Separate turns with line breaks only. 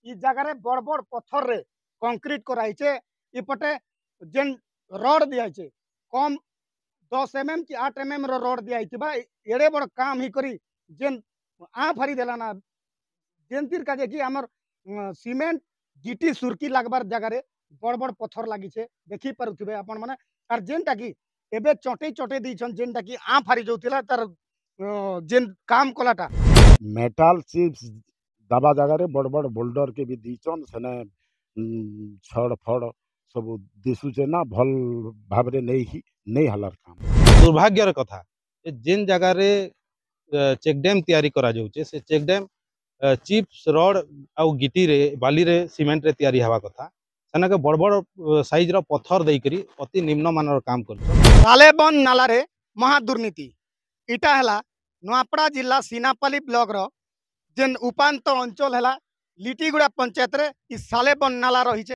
इ जगह बड़ बड़ पत्थर रे कंक्रीट कराइछे इपटे जेन रड दियाइछे कम 10 mm कि 8 mm रो रड दियाइथिबा एड़े बड़ काम ही करी जेन आ फारी देला ना जेनतिर का कि हमर सीमेंट गिटी सुरकी लागबार जगह रे बड़ बड़ पत्थर लागिछे देखि पारुथिबे आपण माने आर जेनटा कि एबे चटे चटे दीछन जेनटा कि आ फारी जोतिला तार जेन काम कलाटा
मेटाल चिप्स दबा जगह बड़ बड़ बोल्डर के भी दीचन सेने छड़ फड़ सब दिशुचे ना भल भाबरे नहीं हलार काम
दुर्भाग्यर कथा जेन जगह रे चेक डैम तैयारी करा जाउचे से चेक डैम चिप्स रड आउ गिटी रे बाली रे सीमेंट रे तैयारी हवा कथा सेना बड़ बड़ साइज रो पत्थर देई करी अति निम्न मानर काम कर
सालेबन नाला रे महादुर्नीति इटा हला नुआपड़ा जिला सीनापाली ब्लॉक रो जेन उपांत अंचल हला लिटीगुड़ा पंचायत रे इ सालेबन नाला रही